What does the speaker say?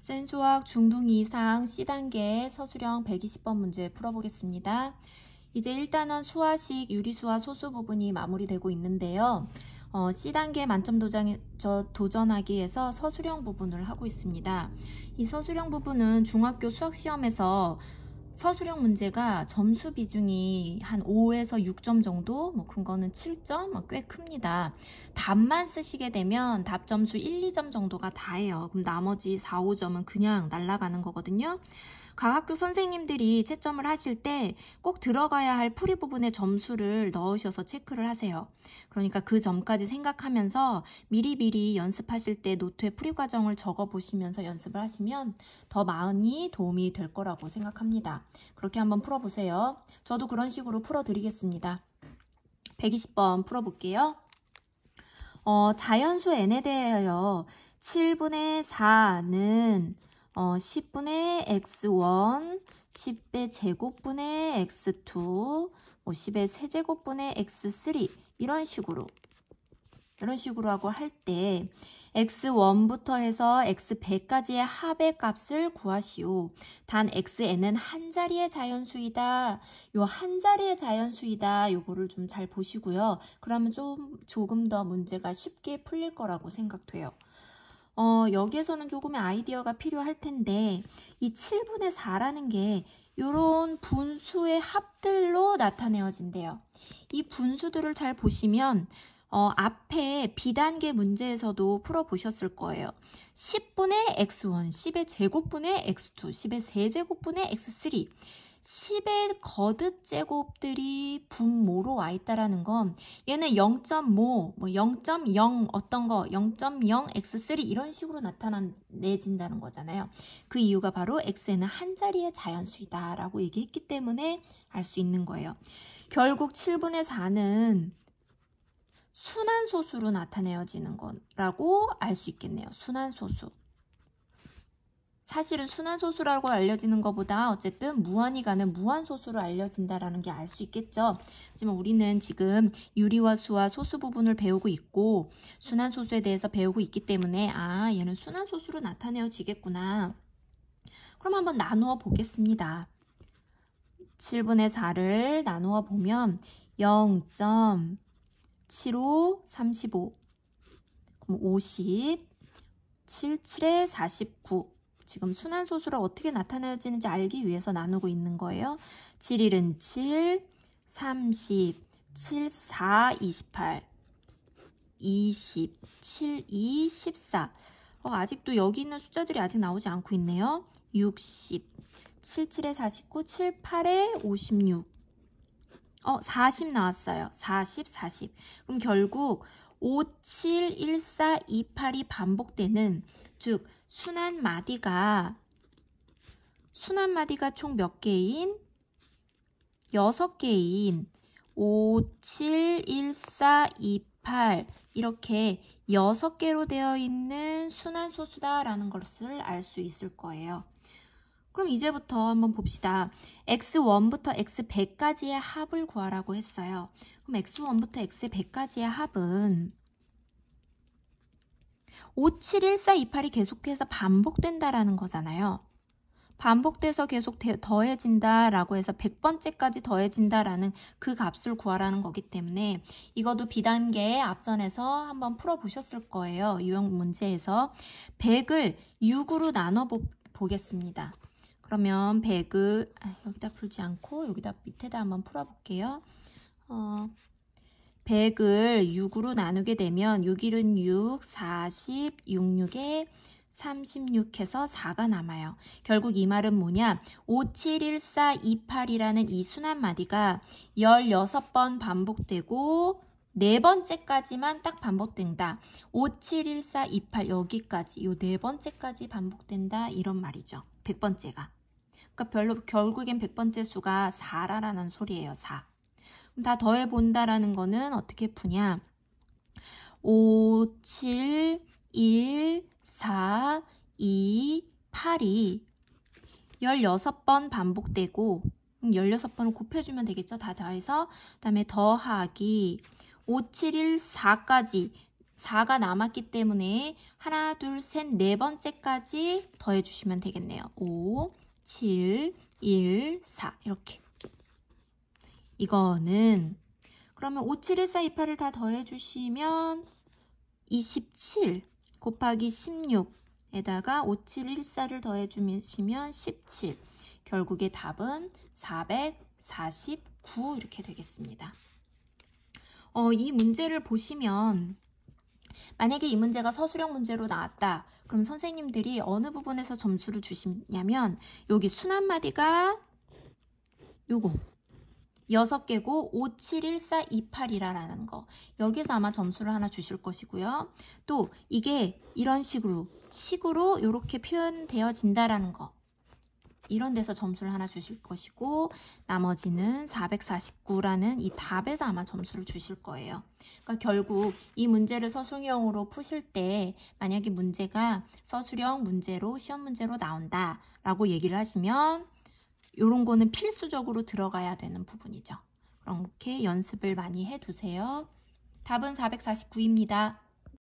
센수학 중등 이상 C단계 서술형 120번 문제 풀어보겠습니다. 이제 1단원 수화식 유리수와 소수 부분이 마무리되고 있는데요. C단계 만점 도전하기 위해서 서술형 부분을 하고 있습니다. 이 서술형 부분은 중학교 수학시험에서 서술형 문제가 점수 비중이 한 5에서 6점 정도, 큰 거는 7점, 꽤 큽니다. 답만 쓰시게 되면 답 점수 1, 2점 정도가 다예요. 그럼 나머지 4, 5점은 그냥 날아가는 거거든요. 각 학교 선생님들이 채점을 하실 때 꼭 들어가야 할 풀이 부분에 점수를 넣으셔서 체크를 하세요. 그러니까 그 점까지 생각하면서 미리미리 연습하실 때 노트에 풀이 과정을 적어보시면서 연습을 하시면 더 많이 도움이 될 거라고 생각합니다. 그렇게 한번 풀어보세요. 저도 그런 식으로 풀어드리겠습니다. 120번 풀어볼게요. 자연수 n에 대하여 7분의 4는 10분의 x1, 10의 제곱분의 x2, 10의 세제곱분의 x3 이런 식으로 하고 할 때 x1부터 해서 x100까지의 합의 값을 구하시오. 단 xn은 한 자리의 자연수이다. 요 한 자리의 자연수이다. 요거를 좀 잘 보시고요. 그러면 조금 더 문제가 쉽게 풀릴 거라고 생각돼요. 여기에서는 조금의 아이디어가 필요할 텐데 이 7분의 4라는 게 이런 분수의 합들로 나타내어진대요. 이 분수들을 잘 보시면 앞에 B단계 문제에서도 풀어보셨을 거예요. 10분의 x1, 10의 제곱분의 x2, 10의 세제곱분의 x3 10의 거듭 제곱들이 분모로 와 있다라는 건 얘는 0.5, 0.0 어떤 거, 0.0 x3 이런 식으로 나타내진다는 거잖아요. 그 이유가 바로 x는 한 자리의 자연수이다 라고 얘기했기 때문에 알 수 있는 거예요. 결국 7분의 4는 순환소수로 나타내어지는 거라고 알 수 있겠네요. 순환소수. 사실은 순환소수라고 알려지는 것보다 어쨌든 무한히 가는 무한소수로 알려진다라는 게 알 수 있겠죠. 하지만 우리는 지금 유리와 수와 소수 부분을 배우고 있고 순환소수에 대해서 배우고 있기 때문에 얘는 순환소수로 나타내어지겠구나. 그럼 한번 나누어 보겠습니다. 7분의 4를 나누어 보면 0.75, 35, 그럼 50, 77에 49 지금 순환소수를 어떻게 나타내지는지 알기 위해서 나누고 있는 거예요. 7, 1은 7, 30, 7, 4, 28, 20, 7, 2, 14. 아직도 여기 있는 숫자들이 아직 나오지 않고 있네요. 60, 7, 7에 49, 7, 8에 56. 40 나왔어요. 40, 40. 그럼 결국 5, 7, 1, 4, 2, 8이 반복되는, 즉 순환 마디가 총 몇 개인? 6개인 5, 7, 1, 4, 2, 8 이렇게 6개로 되어 있는 순환소수다라는 것을 알 수 있을 거예요. 그럼 이제부터 한번 봅시다. x1부터 x100까지의 합을 구하라고 했어요. 그럼 x1부터 x100까지의 합은 5, 7, 1, 4, 2, 8이 계속해서 반복된다라는 거잖아요. 반복돼서 계속 더해진다라고 해서 100번째까지 더해진다라는 그 값을 구하라는 거기 때문에 이것도 B단계 앞전에서 한번 풀어보셨을 거예요. 유형 문제에서 100을 6으로 나눠 보겠습니다. 그러면 100을 여기다 풀지 않고 여기다 밑에다 한번 풀어볼게요. 100을 6으로 나누게 되면 6, 1은 6, 40, 6, 6에 36 해서 4가 남아요. 결국 이 말은 뭐냐? 5, 7, 1, 4, 2, 8이라는 이 순환 마디가 16번 반복되고 4번째까지만 딱 반복된다. 5, 7, 1, 4, 2, 8 여기까지 요 4번째까지 반복된다 이런 말이죠. 100번째가. 그러니까 결국엔 100번째 수가 4라는 소리예요. 4. 그럼 다 더해본다라는 거는 어떻게 푸냐? 5, 7, 1, 4, 2, 8이 16번 반복되고 16번을 곱해주면 되겠죠. 다 더해서 그 다음에 더하기 5, 7, 1, 4까지 4가 남았기 때문에 하나, 둘, 셋, 네 번째까지 더해주시면 되겠네요. 5, 7, 1, 4 이렇게. 이거는 그러면 5, 7, 1, 4, 2, 8을 다 더해주시면 27 곱하기 16에다가 5, 7, 1, 4를 더해주시면 17. 결국에 답은 449 이렇게 되겠습니다. 이 문제를 보시면 만약에 이 문제가 서술형 문제로 나왔다. 그럼 선생님들이 어느 부분에서 점수를 주시냐면 여기 순 한마디가 요거 6개고 5, 7, 1, 4, 2, 8이라는 거. 여기서 아마 점수를 하나 주실 것이고요. 또 이게 이런 식으로 이렇게 표현되어진다라는 거. 이런 데서 점수를 하나 주실 것이고 나머지는 449라는 이 답에서 아마 점수를 주실 거예요. 그러니까 결국 이 문제를 서술형으로 푸실 때 만약에 문제가 서술형 문제로 시험 문제로 나온다라고 얘기를 하시면 이런 거는 필수적으로 들어가야 되는 부분이죠. 그렇게 연습을 많이 해두세요. 답은 449입니다.